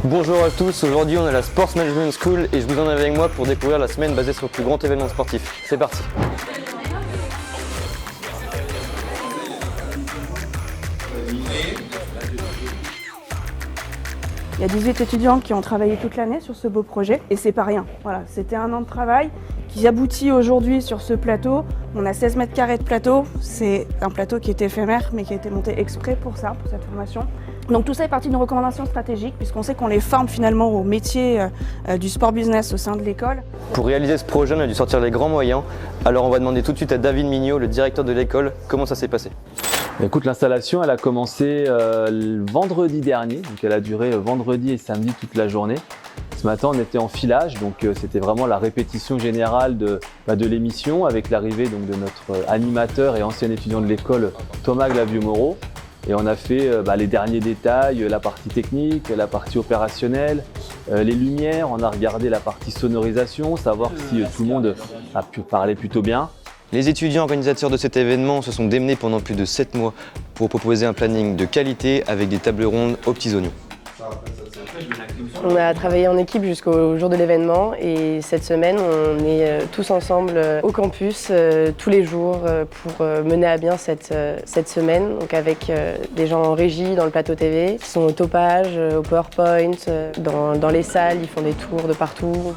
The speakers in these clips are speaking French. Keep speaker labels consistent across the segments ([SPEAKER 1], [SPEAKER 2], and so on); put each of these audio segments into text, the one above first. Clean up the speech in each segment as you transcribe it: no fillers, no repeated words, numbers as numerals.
[SPEAKER 1] Bonjour à tous, aujourd'hui on est à la Sports Management School et je vous en ai avec moi pour découvrir la semaine basée sur le plus grand événement sportif. C'est parti.
[SPEAKER 2] Il y a 18 étudiants qui ont travaillé toute l'année sur ce beau projet et c'est pas rien. Voilà, c'était un an de travail qui aboutit aujourd'hui sur ce plateau. On a 16 mètres carrés de plateau. C'est un plateau qui est éphémère mais qui a été monté exprès pour ça, pour cette formation. Donc tout ça est parti d'une recommandation stratégique puisqu'on sait qu'on les forme finalement au métier du sport business au sein de l'école.
[SPEAKER 1] Pour réaliser ce projet, on a dû sortir les grands moyens. Alors on va demander tout de suite à David Mignot, le directeur de l'école, comment ça s'est passé.
[SPEAKER 3] Écoute, l'installation, elle a commencé le vendredi dernier, donc elle a duré vendredi et samedi toute la journée. Ce matin, on était en filage, donc c'était vraiment la répétition générale de l'émission avec l'arrivée donc de notre animateur et ancien étudiant de l'école, Thomas Glavio-Moreau. Et on a fait les derniers détails, la partie technique, la partie opérationnelle, les lumières, on a regardé la partie sonorisation, savoir si tout le monde a pu parler plutôt bien.
[SPEAKER 1] Les étudiants organisateurs de cet événement se sont démenés pendant plus de 7 mois pour proposer un planning de qualité avec des tables rondes aux petits oignons.
[SPEAKER 4] On a travaillé en équipe jusqu'au jour de l'événement et cette semaine on est tous ensemble au campus tous les jours pour mener à bien cette semaine, donc avec des gens en régie dans le plateau TV qui sont au topage, au PowerPoint, dans les salles, ils font des tours de partout.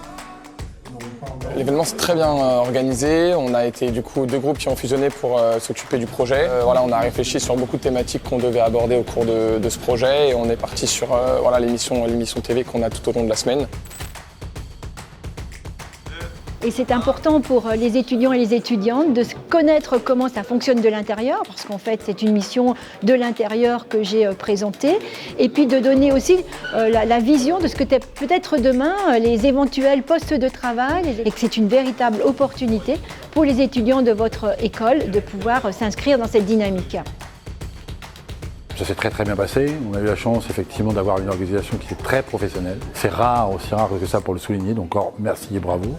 [SPEAKER 5] L'événement s'est très bien organisé, on a été du coup 2 groupes qui ont fusionné pour s'occuper du projet. On a réfléchi sur beaucoup de thématiques qu'on devait aborder au cours de ce projet et on est parti sur l'émission TV qu'on a tout au long de la semaine.
[SPEAKER 6] Et c'est important pour les étudiants et les étudiantes de connaître comment ça fonctionne de l'intérieur, parce qu'en fait c'est une mission de l'intérieur que j'ai présentée, et puis de donner aussi la vision de ce que peut-être demain les éventuels postes de travail, et que c'est une véritable opportunité pour les étudiants de votre école de pouvoir s'inscrire dans cette dynamique.
[SPEAKER 7] Ça s'est très bien passé. On a eu la chance effectivement d'avoir une organisation qui est très professionnelle. C'est rare, aussi rare que ça pour le souligner, donc encore merci et bravo.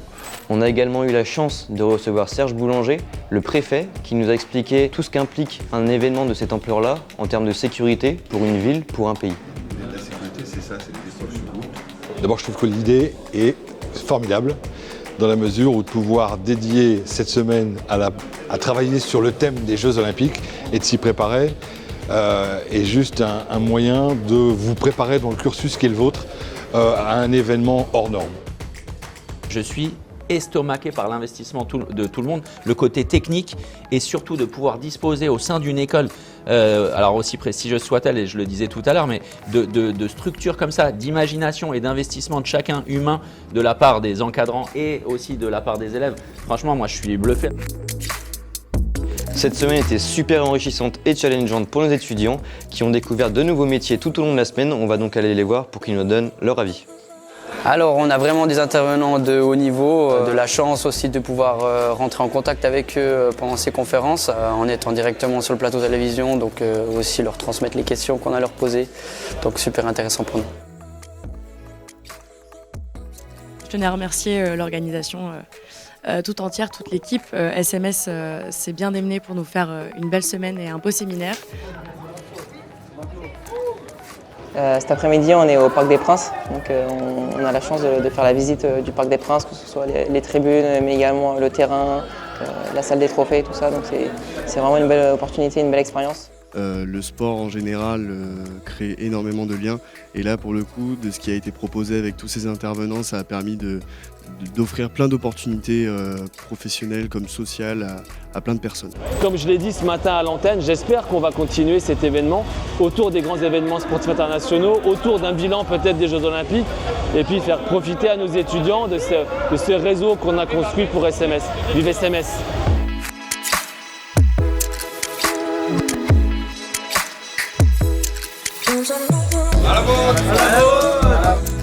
[SPEAKER 1] On a également eu la chance de recevoir Serge Boulanger, le préfet, qui nous a expliqué tout ce qu'implique un événement de cette ampleur-là en termes de sécurité pour une ville, pour un pays.
[SPEAKER 8] La sécurité, c'est ça, c'est les destructions de route. D'abord, je trouve que l'idée est formidable dans la mesure où de pouvoir dédier cette semaine à travailler sur le thème des Jeux Olympiques et de s'y préparer est juste un moyen de vous préparer dans le cursus qui est le vôtre à un événement hors norme.
[SPEAKER 9] Je suis estomaqué par l'investissement de tout le monde, le côté technique et surtout de pouvoir disposer au sein d'une école, alors aussi prestigieuse soit-elle, et je le disais tout à l'heure, mais de structures comme ça, d'imagination et d'investissement de chacun humain de la part des encadrants et aussi de la part des élèves. Franchement, moi je suis bluffé.
[SPEAKER 1] Cette semaine était super enrichissante et challengeante pour nos étudiants qui ont découvert de nouveaux métiers tout au long de la semaine. On va donc aller les voir pour qu'ils nous donnent leur avis.
[SPEAKER 10] Alors on a vraiment des intervenants de haut niveau, de la chance aussi de pouvoir rentrer en contact avec eux pendant ces conférences en étant directement sur le plateau de télévision, donc aussi leur transmettre les questions qu'on a leur posées, donc super intéressant pour nous.
[SPEAKER 11] Je tenais à remercier l'organisation tout entière, toute l'équipe. SMS s'est bien démené pour nous faire une belle semaine et un beau séminaire.
[SPEAKER 12] Cet après-midi, on est au Parc des Princes, donc on a la chance de faire la visite du Parc des Princes, que ce soit les tribunes, mais également le terrain, la salle des trophées, tout ça. Donc c'est vraiment une belle opportunité, une belle expérience.
[SPEAKER 13] Le sport en général crée énormément de liens et là pour le coup de ce qui a été proposé avec tous ces intervenants, ça a permis d'offrir plein d'opportunités professionnelles comme sociales à plein de personnes.
[SPEAKER 14] Comme je l'ai dit ce matin à l'antenne, j'espère qu'on va continuer cet événement autour des grands événements sportifs internationaux, autour d'un bilan peut-être des Jeux Olympiques et puis faire profiter à nos étudiants de ce réseau qu'on a construit pour SMS. Vive SMS!
[SPEAKER 15] À la vôtre.